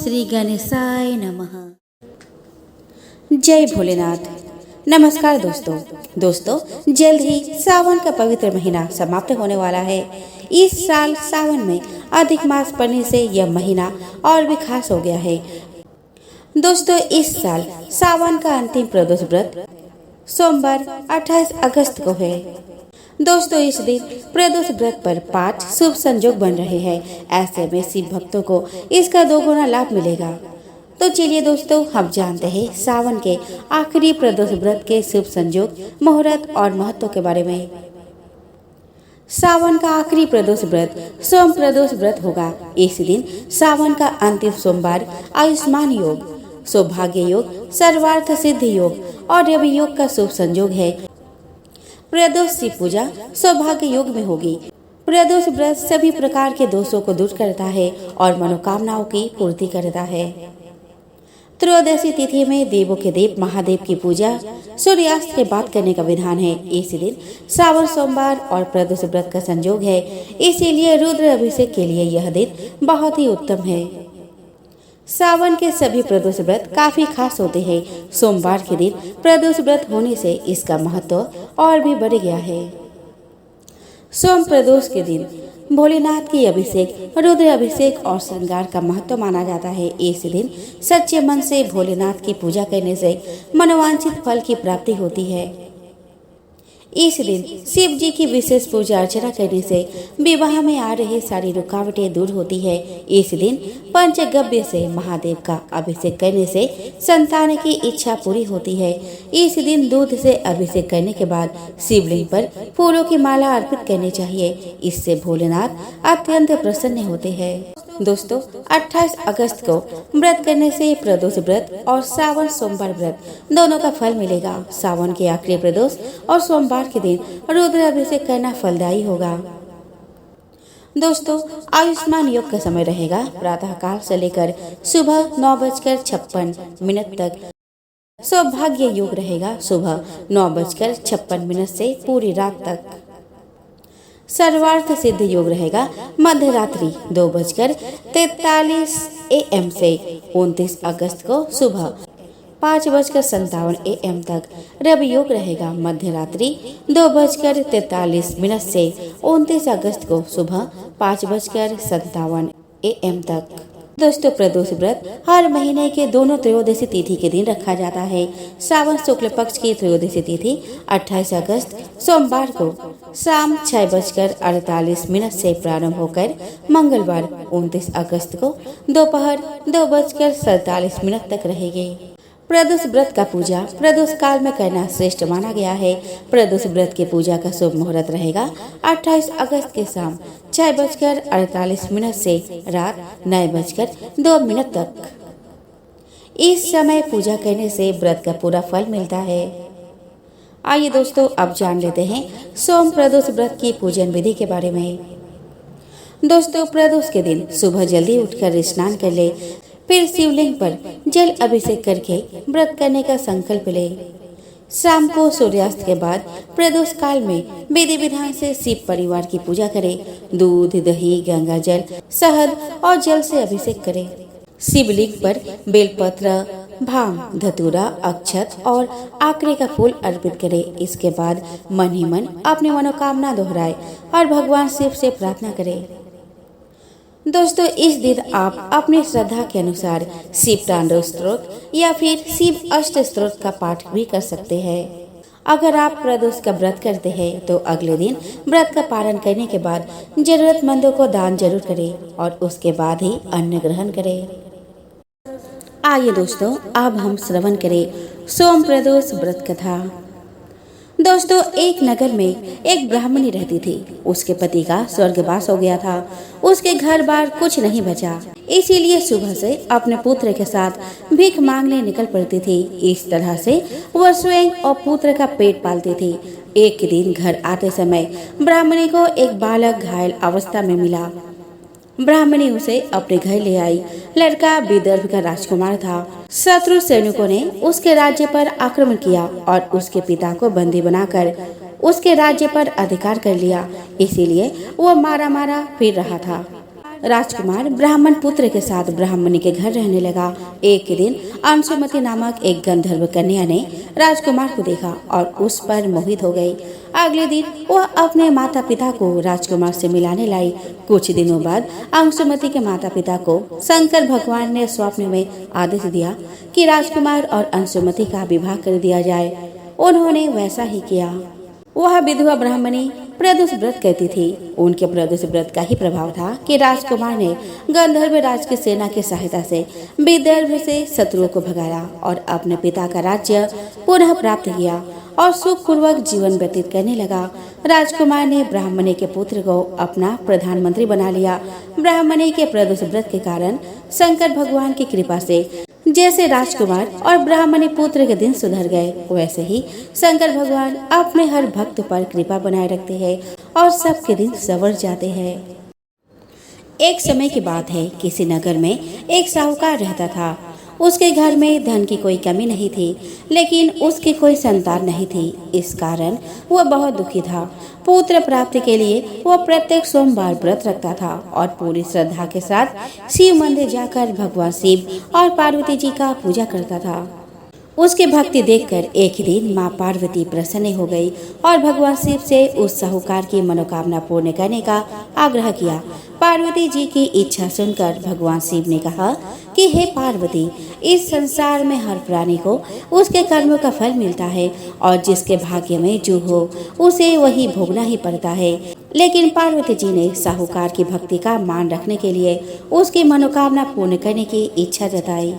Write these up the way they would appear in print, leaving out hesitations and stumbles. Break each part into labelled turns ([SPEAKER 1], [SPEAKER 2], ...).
[SPEAKER 1] श्री गणेशाय नमः। जय भोलेनाथ। नमस्कार दोस्तों जल्द ही सावन का पवित्र महीना समाप्त होने वाला है। इस साल सावन में अधिक मास पड़ने से यह महीना और भी खास हो गया है। दोस्तों इस साल सावन का अंतिम प्रदोष व्रत सोमवार 28 अगस्त को है। दोस्तों इस दिन प्रदोष व्रत पर 5 शुभ संयोग बन रहे हैं। ऐसे में शिव भक्तों को इसका दोगुना लाभ मिलेगा। तो चलिए दोस्तों हम जानते हैं सावन के आखिरी प्रदोष व्रत के शुभ संयोग, मुहूर्त और महत्व के बारे में। सावन का आखिरी प्रदोष व्रत सोम प्रदोष व्रत होगा। इस दिन सावन का अंतिम सोमवार आयुष्मान योग, सौभाग्य योग, सर्वार्थ सिद्धि योग और रवि योग का शुभ संयोग है। प्रदोष शिव पूजा सौभाग्य योग में होगी। प्रदोष व्रत सभी प्रकार के दोषों को दूर करता है और मनोकामनाओं की पूर्ति करता है। त्रयोदशी तिथि में देवों के देव महादेव की पूजा सूर्यास्त के बाद करने का विधान है। इस दिन सावन सोमवार और प्रदोष व्रत का संयोग है, इसीलिए रुद्र अभिषेक के लिए यह दिन बहुत ही उत्तम है। सावन के सभी प्रदोष व्रत काफी खास होते हैं। सोमवार के दिन प्रदोष व्रत होने से इसका महत्व और भी बढ़ गया है। सोम प्रदोष के दिन भोलेनाथ की अभिषेक, रुद्र अभिषेक और श्रृंगार का महत्व माना जाता है। इस दिन सच्चे मन से भोलेनाथ की पूजा करने से मनोवांछित फल की प्राप्ति होती है। इस दिन शिव जी की विशेष पूजा अर्चना करने से विवाह में आ रही सारी रुकावटें दूर होती है। इस दिन पंचगव्य से महादेव का अभिषेक करने से संतान की इच्छा पूरी होती है। इस दिन दूध से अभिषेक करने के बाद शिवलिंग पर फूलों की माला अर्पित करनी चाहिए। इससे भोलेनाथ अत्यंत प्रसन्न होते हैं। दोस्तों 28 अगस्त को व्रत करने से प्रदोष व्रत और सावन सोमवार व्रत दोनों का फल मिलेगा। सावन के आखिरी प्रदोष और सोमवार के दिन रुद्र अभिषेक करना फलदायी होगा। दोस्तों आयुष्मान योग का समय रहेगा प्रातः काल से लेकर सुबह 9:56 तक। सौभाग्य योग रहेगा सुबह 9:56 से पूरी रात तक। सर्वार्थ सिद्ध योग रहेगा मध्य रात्रि 2:43 AM से 29 अगस्त को सुबह 5:57 तक। रवि योग रहेगा मध्य रात्रि 2:43 से 29 अगस्त को सुबह 5:57 तक। दोस्तों प्रदोष व्रत हर महीने के दोनों त्रयोदशी तिथि के दिन रखा जाता है। सावन शुक्ल पक्ष की त्रयोदशी तिथि 28 अगस्त सोमवार को शाम 6:48 से प्रारंभ होकर मंगलवार 29 अगस्त को दोपहर 2:47 तक रहेगी। प्रदोष व्रत का पूजा प्रदोष काल में करना श्रेष्ठ माना गया है। प्रदोष व्रत की पूजा का शुभ मुहूर्त रहेगा 28 अगस्त के शाम 6:48 से रात 9:02 तक। इस समय पूजा करने से व्रत का पूरा फल मिलता है। आइए दोस्तों अब जान लेते हैं सोम प्रदोष व्रत की पूजन विधि के बारे में। दोस्तों प्रदोष के दिन सुबह जल्दी उठकर स्नान कर ले, फिर शिवलिंग पर जल अभिषेक करके व्रत करने का संकल्प ले। शाम को सूर्यास्त के बाद प्रदोष काल में विधि विधान से शिव परिवार की पूजा करे। दूध, दही, गंगा जल, शहद और जल से अभिषेक करे। शिवलिंग पर बेलपत्र, भांग, धतूरा, अक्षत और आकरे का फूल अर्पित करे। इसके बाद मन ही मन अपनी मनोकामना दोहराए और भगवान शिव से प्रार्थना करे। दोस्तों इस दिन आप अपनी श्रद्धा के अनुसार शिव तांडव स्तोत्र या फिर शिव अष्ट स्तोत्र का पाठ भी कर सकते हैं। अगर आप प्रदोष का व्रत करते हैं तो अगले दिन व्रत का पालन करने के बाद जरूरतमंदों को दान जरूर करें और उसके बाद ही अन्न ग्रहण करें। आइए दोस्तों अब हम श्रवण करें सोम प्रदोष व्रत कथा। दोस्तों एक नगर में एक ब्राह्मणी रहती थी। उसके पति का स्वर्गवास हो गया था। उसके घर बार कुछ नहीं बचा, इसीलिए सुबह से अपने पुत्र के साथ भीख मांगने निकल पड़ती थी। इस तरह से वह स्वयं और पुत्र का पेट पालती थी। एक दिन घर आते समय ब्राह्मणी को एक बालक घायल अवस्था में मिला। ब्राह्मणी उसे अपने घर ले आई। लड़का विदर्भ का राजकुमार था। शत्रु सैनिकों ने उसके राज्य पर आक्रमण किया और उसके पिता को बंदी बनाकर उसके राज्य पर अधिकार कर लिया। इसीलिए वो मारा मारा फिर रहा था। राजकुमार ब्राह्मण पुत्र के साथ ब्राह्मणी के घर रहने लगा। एक दिन अंशुमति नामक एक गंधर्व कन्या ने राजकुमार को देखा और उस पर मोहित हो गई। अगले दिन वह अपने माता पिता को राजकुमार से मिलाने लाई। कुछ दिनों बाद अंशुमति के माता पिता को शंकर भगवान ने स्वप्न में आदेश दिया कि राजकुमार और अंशुमति का विवाह कर दिया जाए। उन्होंने वैसा ही किया। वह विधवा ब्राह्मणी प्रदोष व्रत कहती थी। उनके प्रदोष व्रत का ही प्रभाव था कि राजकुमार ने गंधर्व राज की सेना की सहायता से विदर्भ से शत्रुओं को भगाया और अपने पिता का राज्य पुनः प्राप्त किया और सुखपूर्वक जीवन व्यतीत करने लगा। राजकुमार ने ब्राह्मणी के पुत्र को अपना प्रधानमंत्री बना लिया। ब्राह्मणी के प्रदोष व्रत के कारण शंकर भगवान की कृपा से जैसे राजकुमार और ब्राह्मणी पुत्र के दिन सुधर गए, वैसे ही शंकर भगवान अपने हर भक्त पर कृपा बनाए रखते हैं और सबके दिन संवर जाते हैं। एक समय की बात है, किसी नगर में एक साहूकार रहता था। उसके घर में धन की कोई कमी नहीं थी, लेकिन उसकी कोई संतान नहीं थी। इस कारण वह बहुत दुखी था। पुत्र प्राप्ति के लिए वह प्रत्येक सोमवार व्रत रखता था और पूरी श्रद्धा के साथ शिव मंदिर जाकर भगवान शिव और पार्वती जी का पूजा करता था। उसकी भक्ति देखकर एक ही दिन माँ पार्वती प्रसन्न हो गई और भगवान शिव से उस साहूकार की मनोकामना पूर्ण करने का आग्रह किया। पार्वती जी की इच्छा सुनकर भगवान शिव ने कहा कि हे पार्वती, इस संसार में हर प्राणी को उसके कर्मों का फल मिलता है और जिसके भाग्य में जो हो उसे वही भोगना ही पड़ता है। लेकिन पार्वती जी ने साहूकार की भक्ति का मान रखने के लिए उसकी मनोकामना पूर्ण करने की इच्छा जताई।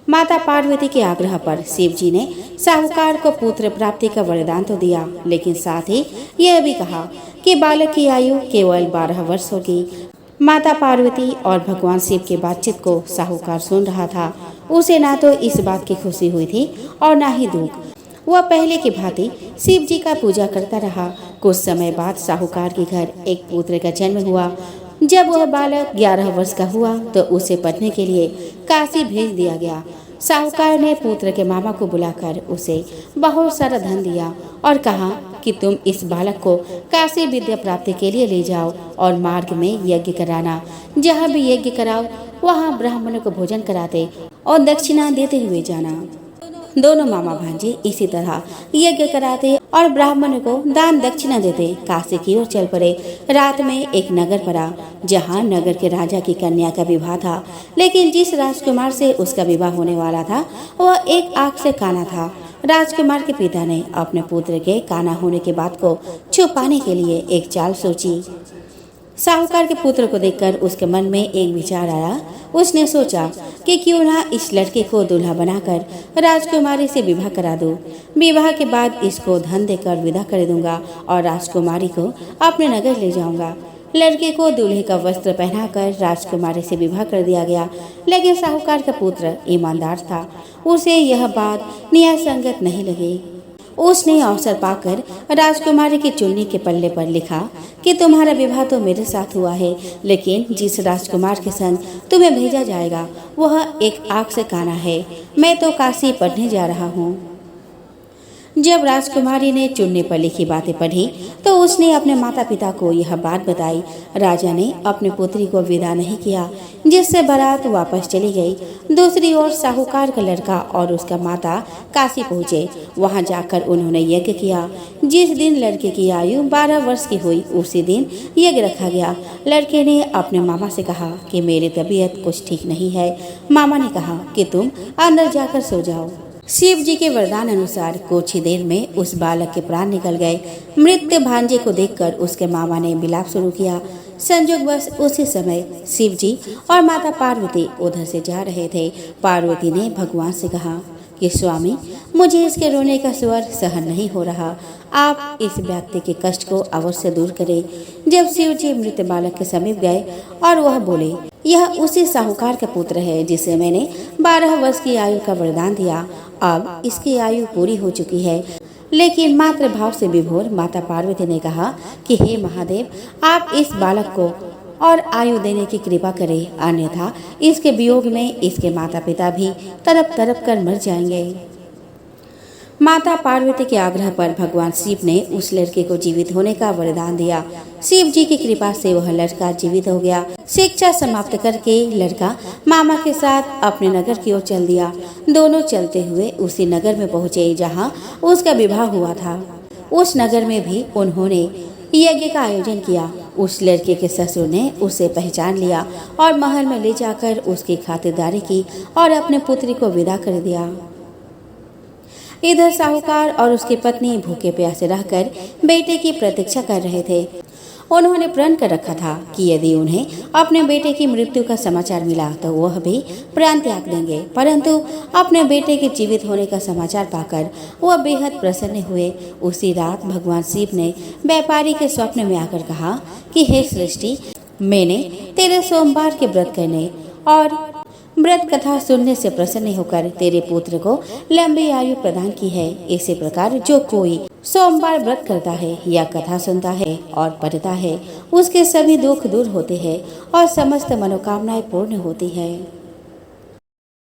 [SPEAKER 1] माता पार्वती के आग्रह पर शिव जी ने साहूकार को पुत्र प्राप्ति का वरदान तो दिया, लेकिन साथ ही यह भी कहा कि बालक की आयु केवल 12 वर्ष होगी। माता पार्वती और भगवान शिव की बातचीत को साहूकार सुन रहा था। उसे ना तो इस बात की खुशी हुई थी और ना ही दुख। वह पहले की भांति शिव जी का पूजा करता रहा। कुछ समय बाद साहूकार के घर एक पुत्र का जन्म हुआ। जब वह बालक 11 वर्ष का हुआ तो उसे पढ़ने के लिए काशी भेज दिया गया। साहूकार ने पुत्र के मामा को बुलाकर उसे बहुत सारा धन दिया और कहा कि तुम इस बालक को काशी विद्या प्राप्ति के लिए ले जाओ और मार्ग में यज्ञ कराना। जहाँ भी यज्ञ कराओ वहाँ ब्राह्मणों को भोजन कराते और दक्षिणा देते हुए जाना। दोनों मामा भांजे इसी तरह यज्ञ कराते और ब्राह्मणों को दान दक्षिणा देते काशी की ओर चल पड़े। रात में एक नगर पड़ा जहाँ नगर के राजा की कन्या का विवाह था, लेकिन जिस राजकुमार से उसका विवाह होने वाला था वह एक आंख से काना था। राजकुमार के पिता ने अपने पुत्र के काना होने की बात को छुपाने के लिए एक चाल सोची। साहूकार के पुत्र को देखकर उसके मन में एक विचार आया। उसने सोचा कि क्यों ना इस लड़के को दूल्हा बनाकर राजकुमारी से विवाह करा दूं। विवाह के बाद इसको धन देकर विदा कर दूंगा और राजकुमारी को अपने नगर ले जाऊंगा। लड़के को दूल्हे का वस्त्र पहनाकर राजकुमारी से विवाह कर दिया गया, लेकिन साहूकार का पुत्र ईमानदार था। उसे यह बात न्याय संगत नहीं लगी। उसने अवसर पाकर राजकुमारी की चुन्नी के पल्ले पर लिखा कि तुम्हारा विवाह तो मेरे साथ हुआ है, लेकिन जिस राजकुमार के संग तुम्हें भेजा जाएगा वह एक आंख से काना है। मैं तो काशी पढ़ने जा रहा हूँ। जब राजकुमारी ने चुन्नी पर लिखी बातें पढ़ी तो उसने अपने माता पिता को यह बात बताई। राजा ने अपनी पुत्री को विदा नहीं किया, जिससे बारात वापस चली गई। दूसरी ओर साहूकार का लड़का और उसका माता काशी पहुँचे। वहां जाकर उन्होंने यज्ञ किया। जिस दिन लड़के की आयु 12 वर्ष की हुई उसी दिन यज्ञ रखा गया। लड़के ने अपने मामा से कहा कि मेरी तबीयत कुछ ठीक नहीं है। मामा ने कहा कि तुम अंदर जाकर सो जाओ। शिव जी के वरदान अनुसार कुछ ही देर में उस बालक के प्राण निकल गए। मृत भांजे को देखकर उसके मामा ने विलाप शुरू किया। संयोगवश उसी समय शिव जी और माता पार्वती उधर से जा रहे थे। पार्वती ने भगवान से कहा कि स्वामी, मुझे इसके रोने का स्वर सहन नहीं हो रहा। आप इस व्यक्ति के कष्ट को अवश्य दूर करें। जब शिव जी मृत बालक के समीप गए और वह बोले, यह उसी साहूकार का पुत्र है जिसे मैंने 12 वर्ष की आयु का वरदान दिया। अब इसकी आयु पूरी हो चुकी है। लेकिन मातृभाव से विभोर माता पार्वती ने कहा कि हे महादेव, आप इस बालक को और आयु देने की कृपा करें, अन्यथा इसके वियोग में इसके माता पिता भी तड़प तड़प कर मर जाएंगे। माता पार्वती के आग्रह पर भगवान शिव ने उस लड़के को जीवित होने का वरदान दिया। शिव जी की कृपा से वह लड़का जीवित हो गया। शिक्षा समाप्त करके लड़का मामा के साथ अपने नगर की ओर चल दिया। दोनों चलते हुए उसी नगर में पहुँचे जहाँ उसका विवाह हुआ था। उस नगर में भी उन्होंने यज्ञ का आयोजन किया। उस लड़के के ससुर ने उसे पहचान लिया और महल में ले जाकर उसकी खातिरदारी की और अपने पुत्री को विदा कर दिया। इधर साहूकार और उसकी पत्नी भूखे प्यासे रहकर बेटे की प्रतीक्षा कर रहे थे। उन्होंने प्रण कर रखा था कि यदि उन्हें अपने बेटे की मृत्यु का समाचार मिला तो वह भी प्राण त्याग देंगे, परंतु अपने बेटे के जीवित होने का समाचार पाकर वह बेहद प्रसन्न हुए। उसी रात भगवान शिव ने व्यापारी के स्वप्न में आकर कहा कि हे सृष्टि, मैंने तेरे सोमवार के व्रत करने और व्रत कथा सुनने से प्रसन्न होकर तेरे पुत्र को लंबी आयु प्रदान की है। इसी प्रकार जो कोई सोमवार व्रत करता है या कथा सुनता है और पढ़ता है, उसके सभी दुख दूर होते हैं और समस्त मनोकामनाएं पूर्ण होती है।